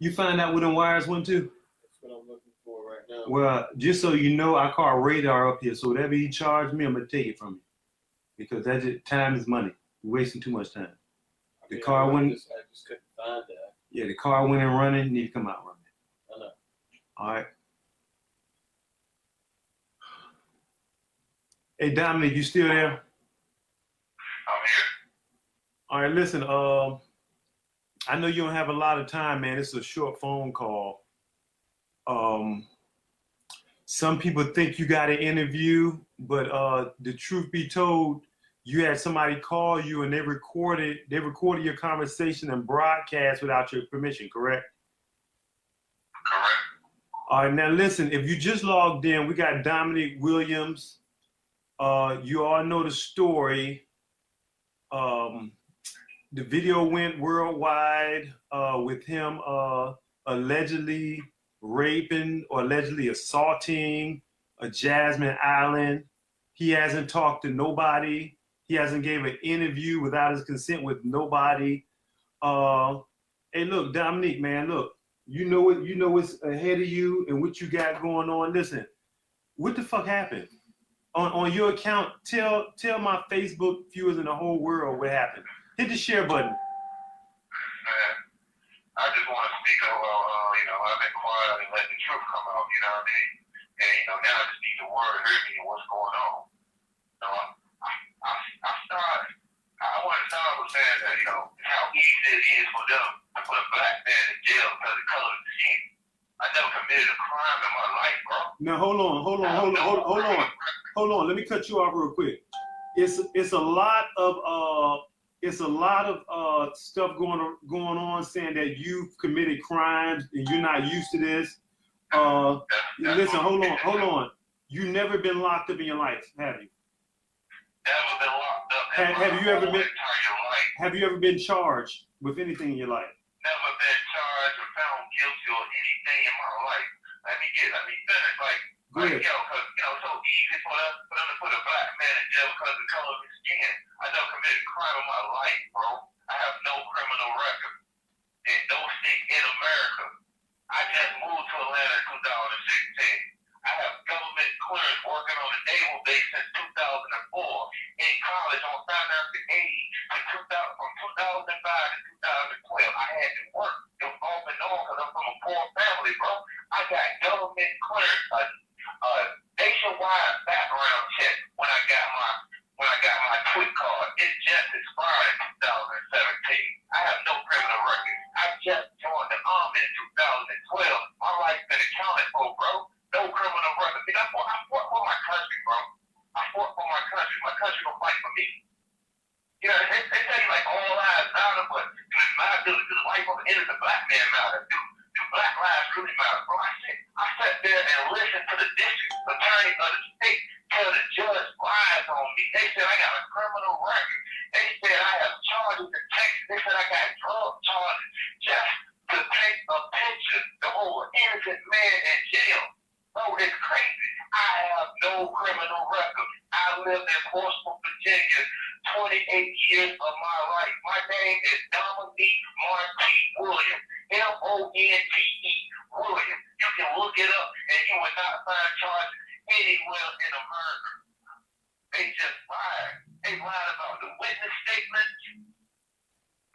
You find out where them wires went to? That's what I'm looking for right now. Well, just so you know, I call radar up here, so whatever he charged me, I'm gonna take it from you. Because that's just, time is money. You're wasting too much time. The car went. I just couldn't find that. Yeah, the car went in running. Need to come out running. I know. All right. Hey, Dominique, you still there? I'm here. All right, listen. I know you don't have a lot of time, man. It's a short phone call. Some people think you got an interview, but the truth be told, you had somebody call you and they recorded your conversation and broadcast without your permission, correct? Correct. All right, now listen, if you just logged in, we got Dominique Williams. You all know the story. The video went worldwide with him allegedly raping or allegedly assaulting a Jasmine Eiland. He hasn't talked to nobody. He hasn't gave an interview without his consent with nobody. Hey, look, Dominique, man, look, you know what's ahead of you and what you got going on. Listen, what the fuck happened? On your account, tell my Facebook viewers in the whole world what happened. Hit the share button. Man, I just want to speak up. I've been quiet and let the truth come out, you know what I mean? And, now I just need the word hear me and what's going on. So I want to start with saying that, how easy it is for them to put a black man in jail because of the color of the skin. I never committed a crime in my life, bro. Now, hold on. Let me cut you off real quick. It's a lot of stuff going on saying that you've committed crimes and you're not used to this. Listen, hold on. You never been locked up in your life, have you? Never been locked up. Have you ever been charged with anything in your life? Never been charged or found guilty or anything in my life. Let me finish. Because it's so easy for them to put a black man in jail because of the color of his skin. I never committed a crime in my life, bro. I have no criminal record in no state in America. I just moved to Atlanta in 2016. I have government clearance working on a naval base since 2004. In college on financial aid from 2005 to 2012. I had to work. It was off and on because I'm from a poor family, bro. I got government clearance, nationwide background check when I got my TWIC card. It just expired in 2017. I have no criminal record. I just joined the Army in 2012. My life's been accounted for, bro. No criminal record. I fought for my country, bro. I fought for my country. My country will fight for me. They tell you like all lives matter, but my ability to the life of an innocent black man matter. Do black lives really matter, bro? I sat there and listened to the district attorney of the state tell the judge lies on me. They said I got a criminal record. They said I have charges in Texas. They said I got drug charges just to take a picture to hold an innocent man in jail. Bro, it's crazy. I have no criminal record. I lived in Portsmouth, Virginia, 28 years of my life. My name is Dominique Williams. M-O-N-T-E Williams. You can look it up and you will not find charges anywhere in America. They just lied. They lied about the witness statements.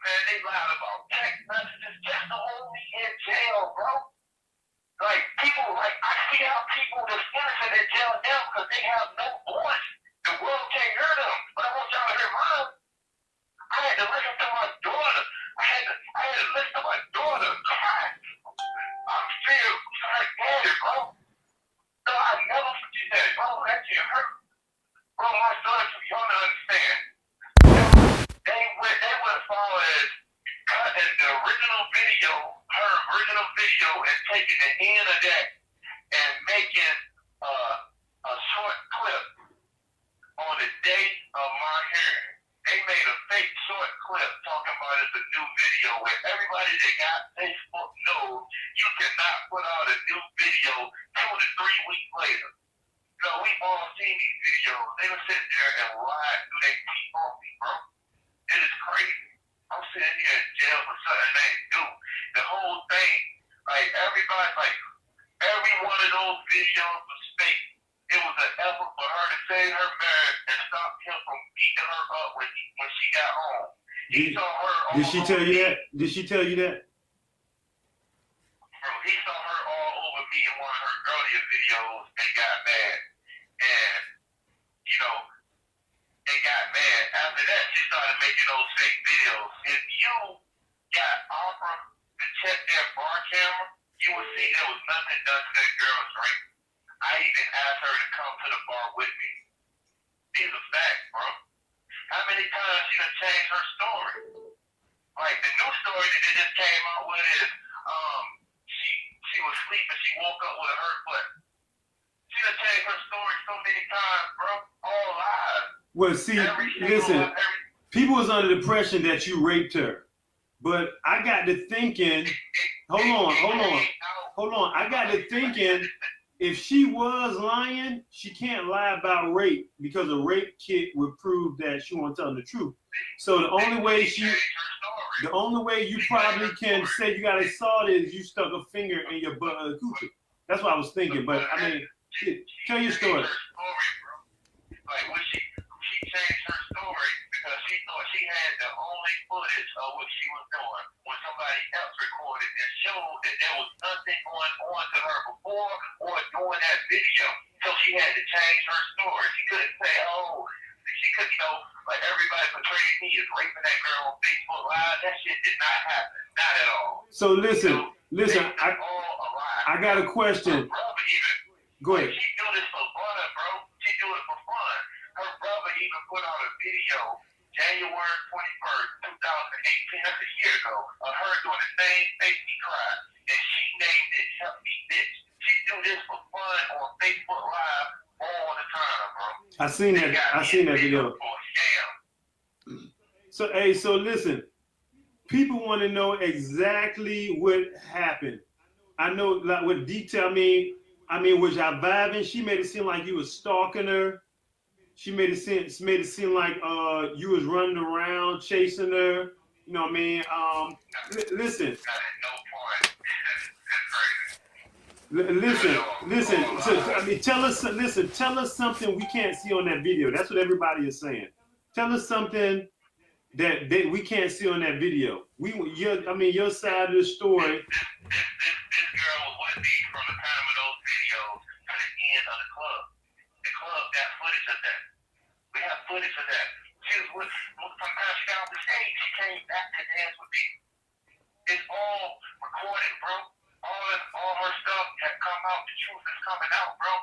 Man, they lied about text messages just to hold me in jail, bro. Like, I see how people that's innocent in jail now because they have no voice. The world can't hear them, but I want y'all to hear mine. I had to listen to my daughter. I had to listen to my daughter cry. I'm still like, daddy, bro. No, I never forget that, bro. That shit hurt. Bro, my son, y'all don't understand. They went as far as cutting the original video, her original video, and taking the end of that and making a short clip on the day of my hearing. They made a fake short clip talking about it's a new video where everybody that got Facebook knows you cannot put out a new video 2 to 3 weeks later. We've all seen these videos. They would sit there and lie through their teeth on me, bro. It is crazy. I'm sitting here in jail for something they didn't do. The whole thing beating her up when she got home. He saw her all Did she tell you me. that? Did she tell you that? Bro, he saw her all over me in one of her earlier videos and got mad. And, you know, they got mad. After that, she started making those fake videos. If you got Opera to check their bar camera, you would see there was nothing done to that girl's drink. I even asked her to come to the bar with me. These are facts, bro. How many times she done changed her story? Like, the new story that they just came out with is, she was sleeping, she woke up with a hurt foot. She done changed her story so many times, bro. All lies. Well, see, listen, people was under the impression that you raped her. But I got to thinking, hold on. I got to thinking, if she was lying, she can't lie about rape because a rape kit would prove that she wasn't telling the truth. So the only way you probably can say you got assaulted is you stuck a finger in your butt or coochie. That's what I was thinking. But I mean, tell your story. Like when she changed her story because she thought she had the only footage of what she was doing when somebody else recorded and showed that there was nothing going on to her before or during that video. So she had to change her story. She couldn't say, she couldn't, like everybody portrayed me as raping that girl on Facebook Live. That shit did not happen. Not at all. So listen, I got a question. Go ahead. She do this for fun, bro. She do it for fun. Her brother even put out a video January 21st, 2018, that's a year ago, of her doing the same safety crime. And she named it Help Me Bitch. She do this for fun on Facebook Live all the time, bro. I seen that video. So listen, people want to know exactly what happened. I know like what detail I mean, was y'all vibing? She made it seem like you was stalking her. She made it seem like you was running around chasing her. You know what I mean? Listen. Listen. So, I mean, tell us something we can't see on that video. That's what everybody is saying. Tell us something that we can't see on that video. Your side of the story. This girl was with me from the time of those videos to the end of the club. The club got footage of that. We have footage of that. She was with, sometimes she got off the stage, she came back to dance with me. It's all recorded, bro. All her stuff had come out. The truth is coming out, bro.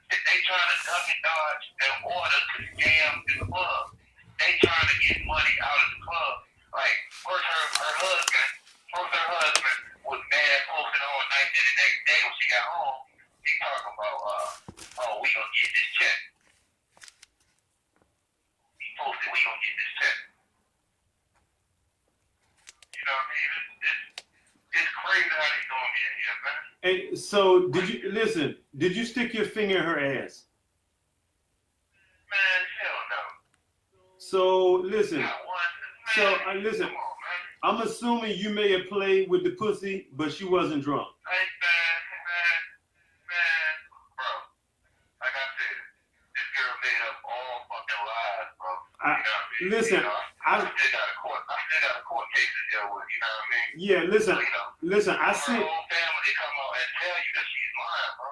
They trying to duck and dodge in order to scam the club. They trying to get money out of the club. Like, first her husband was mad, posted all night, and the next day when she got home, he talking about, we gonna get this check. He posted, we gonna get this check. You know what I mean? It's crazy how they doing me in here, man. And so, did you stick your finger in her ass? Man, hell no. So, listen. Listen. I'm assuming you may have played with the pussy, but she wasn't drunk. Hey, man, bro. Like I said, this girl made up all fucking lies, bro. You know what I mean? Listen, I still got a court case to deal with, you know what I mean? Yeah, listen, I see. Her whole family come out and tell you that she's lying, bro.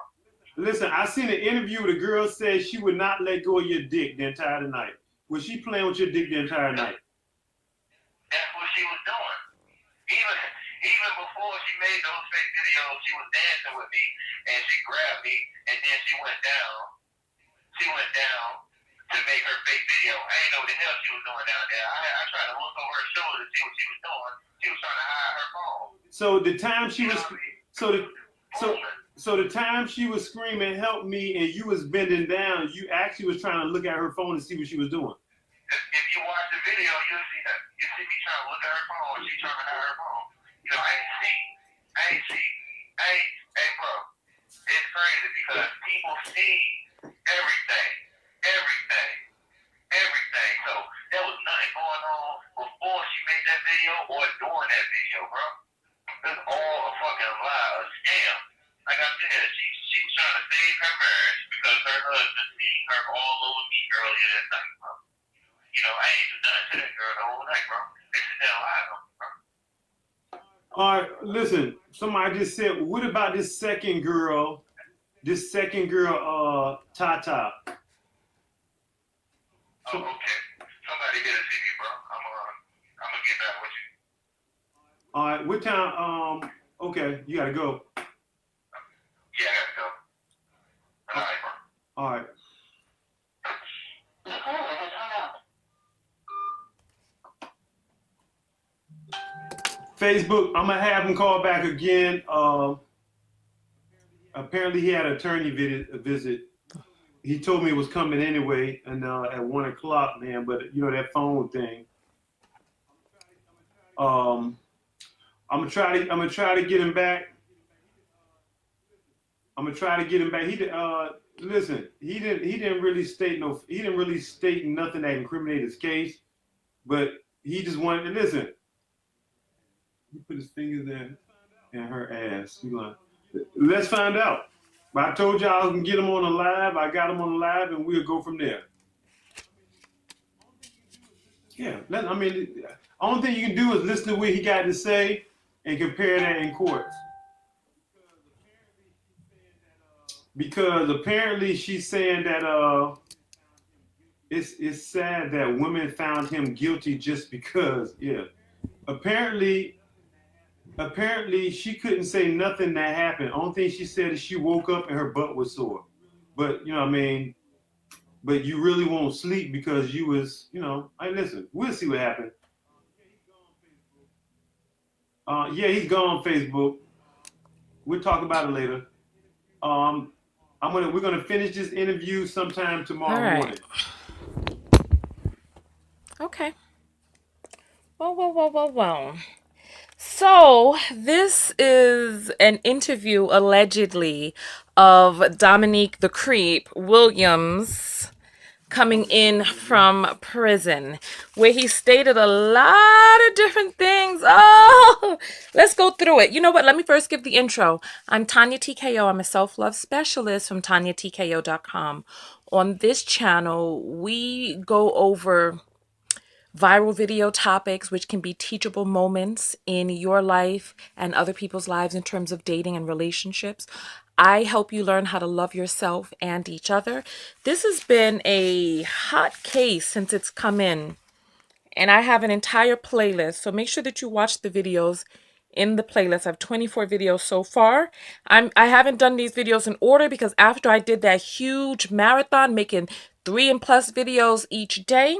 Listen, I seen an interview where the girl said she would not let go of your dick the entire night. Was she playing with your dick the entire night? That's what she was doing. Even before she made those fake videos, she was dancing with me, and she grabbed me, and then she went down. She went down to make her fake video. I didn't know what the hell she was doing down there. I tried to look over her shoulder to see what she was doing. She was trying to hide her phone. So the time she was, so the time she was screaming, "Help me!" and you was bending down, you actually was trying to look at her phone to see what she was doing. If you watch the video, you'll see that. You see me trying to look at her phone, she's trying to hide her phone. You know, I ain't see. Hey, bro, it's crazy because people see everything. So there was nothing going on before she made that video or during that video, bro. It's all a fucking lie, a scam. Like I said, she was trying to save her marriage because her husband seen her all over me earlier that night, bro. I ain't do nothing to that girl the whole night, bro. They sit there and lie on me, bro. All right, listen. Somebody just said, what about this second girl? This second girl, Tata. Oh, okay. Somebody get a TV, bro. I'm gonna get back with you. All right, what time? Okay, you gotta go. Yeah, I gotta go. All right, bro. All right. The caller has hung up. Facebook, I'm gonna have him call back again. Apparently he had an attorney visit. He told me it was coming anyway, and at 1 o'clock, man. But that phone thing. I'm gonna try to get him back. I'm gonna try to get him back. Listen, he didn't really state nothing that incriminated his case, but he just wanted to listen. He put his fingers in her ass. Let's find out. But I told y'all I was gonna get him on the live. I got him on the live, and we'll go from there. Yeah, only thing you can do is listen to what he got to say and compare that in courts. Because apparently she's saying that it's sad that women found him guilty just because. Yeah, apparently she couldn't say nothing that happened. Only thing she said is she woke up and her butt was sore. But but you really won't sleep because you was, listen, we'll see what happened. Yeah, he's gone on Facebook. We'll talk about it later. We're gonna finish this interview sometime tomorrow morning. Okay. Well. So this is an interview allegedly of Dominique the Creep Williams coming in from prison, where he stated a lot of different things. Oh, let's go through it. You know what? Let me first give the intro. I'm TonyaTko. I'm a self-love specialist from TonyaTko.com. On this channel, we go over viral video topics, which can be teachable moments in your life and other people's lives in terms of dating and relationships. I help you learn how to love yourself and each other. This has been a hot case since it's come in, and I have an entire playlist. So make sure that you watch the videos in the playlist. I have 24 videos so far. I haven't done these videos in order because after I did that huge marathon, making 3+ videos each day,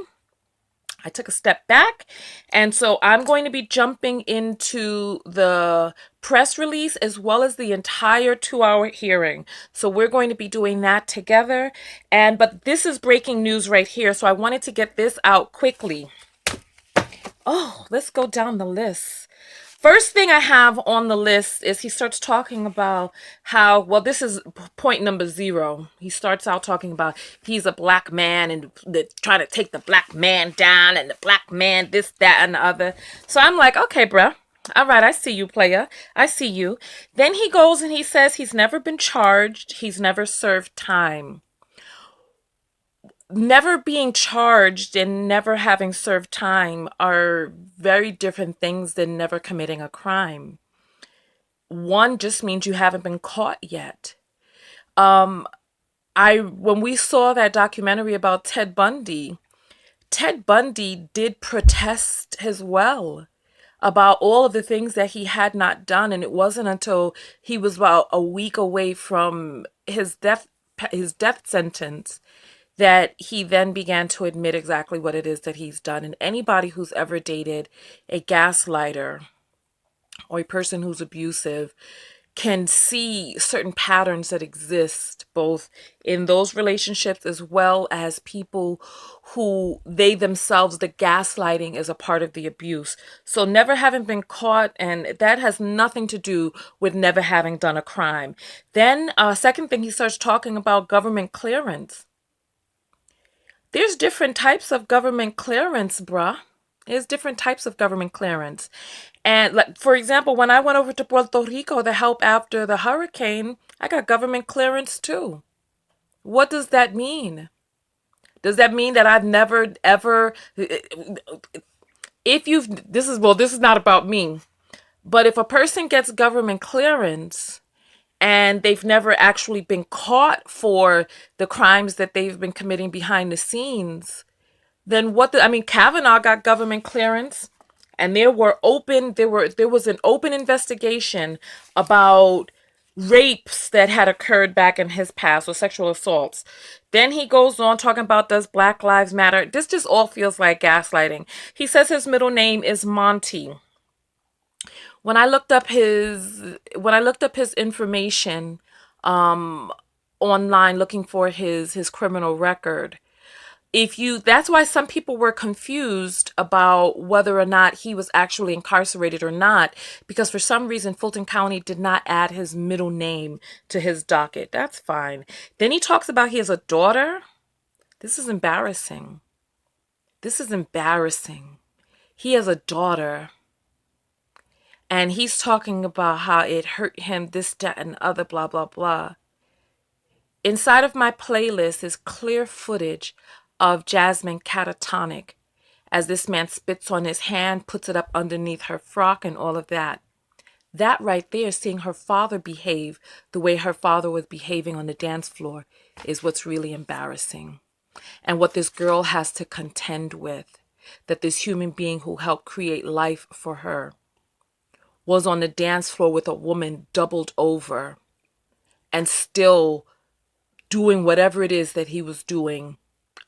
I took a step back, and so I'm going to be jumping into the press release as well as the entire 2-hour hearing. So we're going to be doing that together. But this is breaking news right here, so I wanted to get this out quickly. Oh, let's go down the list. First thing I have on the list is he starts talking about how, well, this is point number 0. He starts out talking about he's a black man and they're trying to take the black man down and the black man this, that, and the other. So I'm like, okay, bruh. All right, I see you, player. I see you. Then he goes and he says he's never been charged. He's never served time. Never being charged and never having served time are very different things than never committing a crime. One just means you haven't been caught yet. When we saw that documentary about Ted Bundy did protest as well about all of the things that he had not done, and it wasn't until he was about a week away from his death sentence that he then began to admit exactly what it is that he's done. And anybody who's ever dated a gaslighter or a person who's abusive can see certain patterns that exist both in those relationships as well as people who they themselves, the gaslighting is a part of the abuse. So never having been caught, and that has nothing to do with never having done a crime. Then second thing, he starts talking about government clearance. There's different types of government clearance, bruh. There's different types of government clearance. And like, for example, when I went over to Puerto Rico to help after the hurricane, I got government clearance too. What does that mean? Does that mean that I've never ever, this is not about me, but if a person gets government clearance and they've never actually been caught for the crimes that they've been committing behind the scenes, then Kavanaugh got government clearance, and there was an open investigation about rapes that had occurred back in his past, or sexual assaults. Then he goes on talking about, does Black Lives Matter? This just all feels like gaslighting. He says his middle name is Monty. When I looked up his information online, looking for his criminal record, that's why some people were confused about whether or not he was actually incarcerated or not, because for some reason Fulton County did not add his middle name to his docket. That's fine. Then he talks about he has a daughter. This is embarrassing. He has a daughter, and he's talking about how it hurt him, this, that, and other, blah, blah, blah. Inside of my playlist is clear footage of Jasmine catatonic as this man spits on his hand, puts it up underneath her frock, and all of that. That right there, seeing her father behave the way her father was behaving on the dance floor, is what's really embarrassing. And what this girl has to contend with, that this human being who helped create life for her was on the dance floor with a woman doubled over and still doing whatever it is that he was doing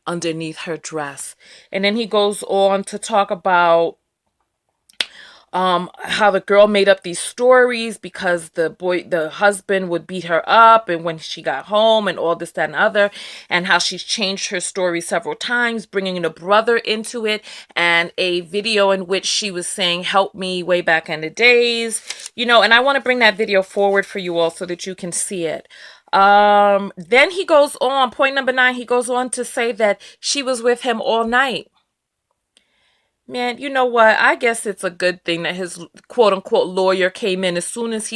underneath her dress. And then he goes on to talk about how the girl made up these stories because the husband would beat her up, and when she got home, and all this, that, and other, and how she's changed her story several times, bringing the brother into it, and a video in which she was saying, help me, way back in the days, and I want to bring that video forward for you all so that you can see it. Then he goes on, point number 9, he goes on to say that she was with him all night. Man, you know what? I guess it's a good thing that his quote unquote lawyer came in as soon as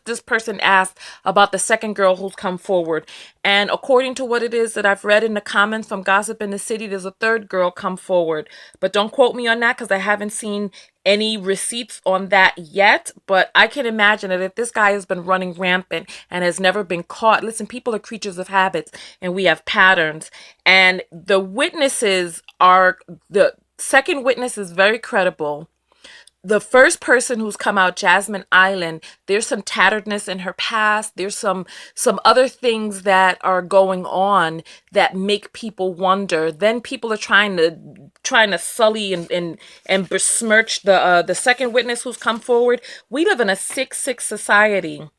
this person asked about the second girl who's come forward. And according to what it is that I've read in the comments from Gossip in the City, there's a third girl come forward. But don't quote me on that, because I haven't seen any receipts on that yet. But I can imagine that if this guy has been running rampant and has never been caught, listen, people are creatures of habits, and we have patterns. And the witnesses are, the second witness is very credible. The first person who's come out, Jasmine Eiland, there's some tatteredness in her past. There's some other things that are going on that make people wonder. Then people are trying to sully and besmirch the second witness who's come forward. We live in a sick society.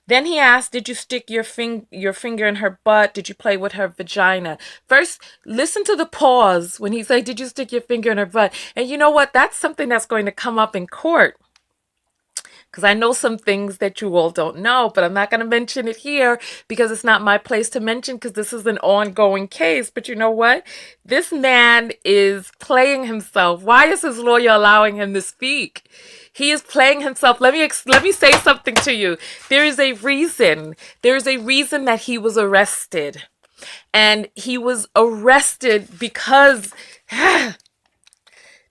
Then he asked, did you stick your finger in her butt? Did you play with her vagina? First, listen to the pause when he said, did you stick your finger in her butt? And you know what? That's something that's going to come up in court, because I know some things that you all don't know, but I'm not going to mention it here because it's not my place to mention, because this is an ongoing case. But you know what? This man is playing himself. Why is his lawyer allowing him to speak? He is playing himself. Let me say something to you. There is a reason. There is a reason that he was arrested. And he was arrested because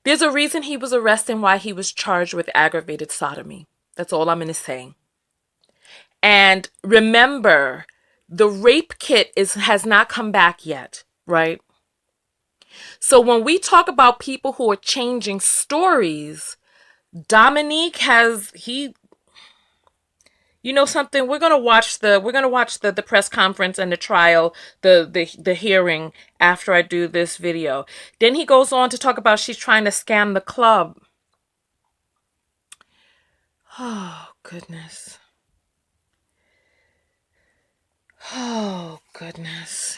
there's a reason he was arrested and why he was charged with aggravated sodomy. That's all I'm going to say. And remember, the rape kit has not come back yet, right? So when we talk about people who are changing stories, Dominique you know something, we're going to watch the press conference and the trial, the hearing after I do this video. Then he goes on to talk about she's trying to scam the club. Oh, goodness. Oh, goodness.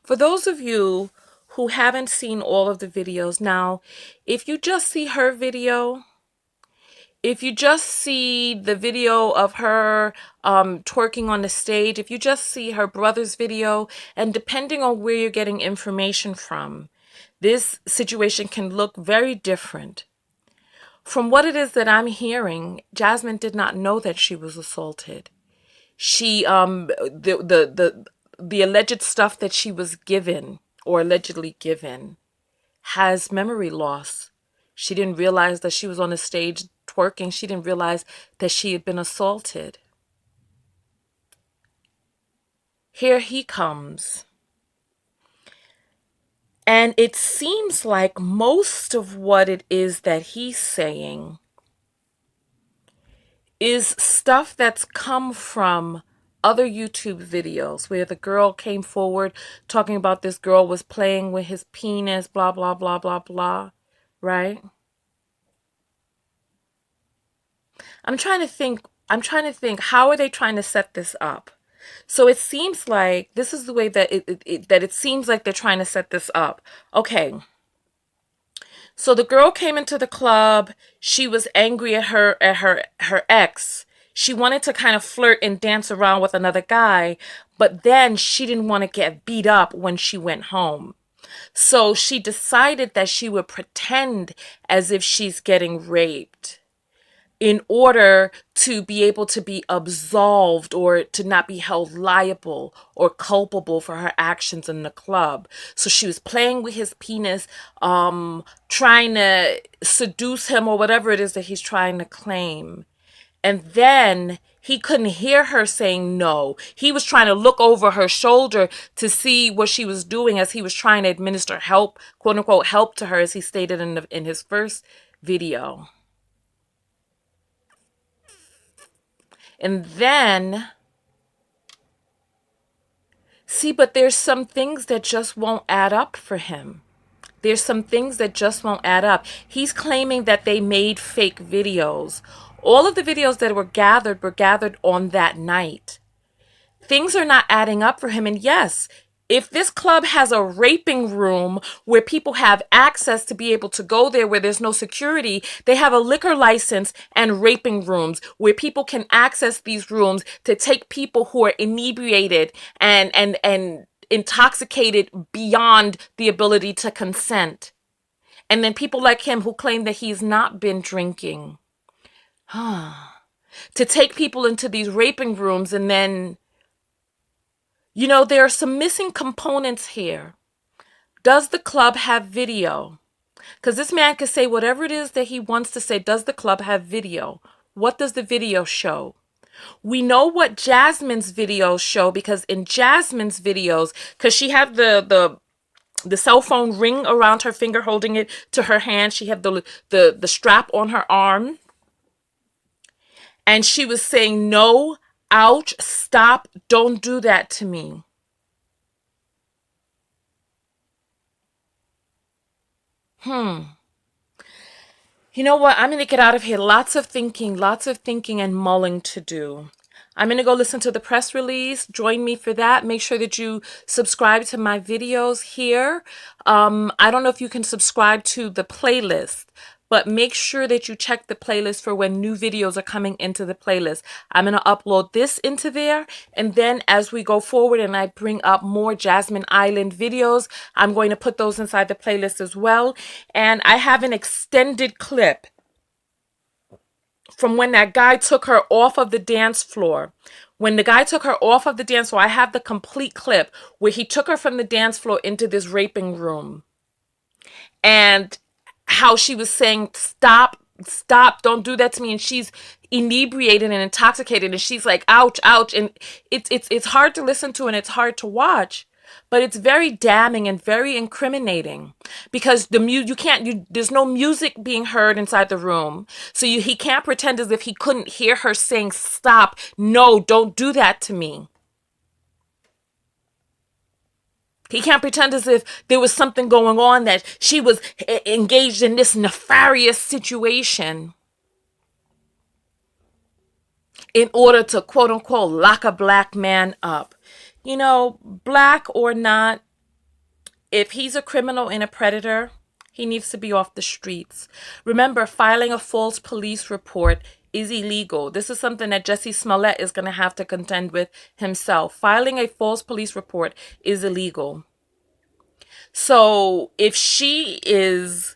For those of you who haven't seen all of the videos, now, if you just see her video, if you just see the video of her twerking on the stage, if you just see her brother's video, and depending on where you're getting information from, this situation can look very different. From what it is that I'm hearing, Jasmine did not know that she was assaulted. She the alleged stuff that she was given or allegedly given has memory loss. She didn't realize that she was on the stage twerking. She didn't realize that she had been assaulted. Here he comes. And it seems like most of what it is that he's saying is stuff that's come from other YouTube videos where the girl came forward talking about this girl was playing with his penis, blah, blah, blah, blah, blah, right? I'm trying to think, how are they trying to set this up? So it seems like this is the way that it seems like they're trying to set this up. Okay. So the girl came into the club. She was angry at her ex. She wanted to kind of flirt and dance around with another guy, but then she didn't want to get beat up when she went home. So she decided that she would pretend as if she's getting raped in order to be able to be absolved or to not be held liable or culpable for her actions in the club. So she was playing with his penis, trying to seduce him or whatever it is that he's trying to claim. And then he couldn't hear her saying no. He was trying to look over her shoulder to see what she was doing as he was trying to administer help, quote unquote, help to her, as he stated in his first video. And then, see, but there's some things that just won't add up for him. There's some things that just won't add up. He's claiming that they made fake videos. All of the videos that were gathered on that night. Things are not adding up for him. And yes, if this club has a raping room where people have access to be able to go there where there's no security, they have a liquor license and raping rooms where people can access these rooms to take people who are inebriated and intoxicated beyond the ability to consent. And then people like him who claim that he's not been drinking. To take people into these raping rooms and then, you know, there are some missing components here. Does the club have video? Because this man can say whatever it is that he wants to say. Does the club have video? What does the video show? We know what Jasmine's videos show because in Jasmine's videos, because she had the cell phone ring around her finger holding it to her hand. She had the strap on her arm. And she was saying, no, ouch, stop, don't do that to me. You know what? I'm going to get out of here. Lots of thinking and mulling to do. I'm going to go listen to the press release. Join me for that. Make sure that you subscribe to my videos here. I don't know if you can subscribe to the playlist, but make sure that you check the playlist for when new videos are coming into the playlist. I'm going to upload this into there. And then as we go forward and I bring up more Jasmine Eiland videos, I'm going to put those inside the playlist as well. And I have an extended clip from when that guy took her off of the dance floor. When the guy took her off of the dance floor, I have the complete clip where he took her from the dance floor into this raping room. And how she was saying, stop, don't do that to me. And she's inebriated and intoxicated. And she's like, ouch, ouch. And it's hard to listen to and it's hard to watch. But it's very damning and very incriminating because there's no music being heard inside the room. So he can't pretend as if he couldn't hear her saying, stop, no, don't do that to me. He can't pretend as if there was something going on, that she was engaged in this nefarious situation in order to, quote unquote, lock a black man up. You know, black or not, if he's a criminal and a predator, he needs to be off the streets. Remember, filing a false police report is illegal. This is something that Jussie Smollett is going to have to contend with himself. Filing a false police report is illegal. So if she is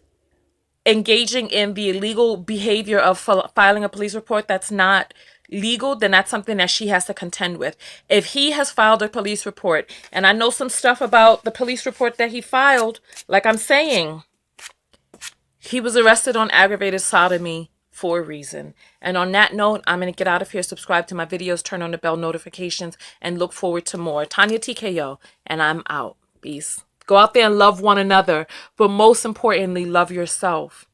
engaging in the illegal behavior of filing a police report that's not legal, then that's something that she has to contend with. If he has filed a police report, and I know some stuff about the police report that he filed, like I'm saying, he was arrested on aggravated sodomy for a reason. And on that note, I'm going to get out of here. Subscribe to my videos, turn on the bell notifications, and look forward to more. TonyaTko, and I'm out. Peace. Go out there and love one another, but most importantly, love yourself.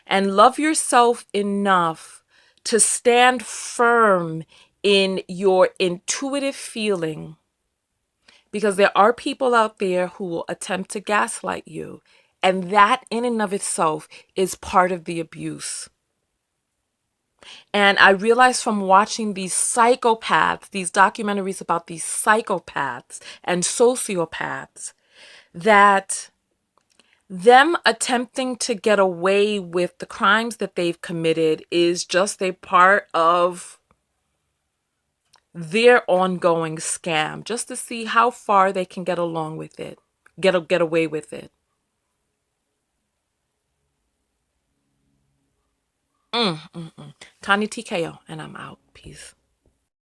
And love yourself enough to stand firm in your intuitive feeling. Because there are people out there who will attempt to gaslight you. And that in and of itself is part of the abuse. And I realized from watching these psychopaths, these documentaries about these psychopaths and sociopaths, that them attempting to get away with the crimes that they've committed is just a part of their ongoing scam, just to see how far they can get along with it, get away with it. TonyaTko, and I'm out. Peace.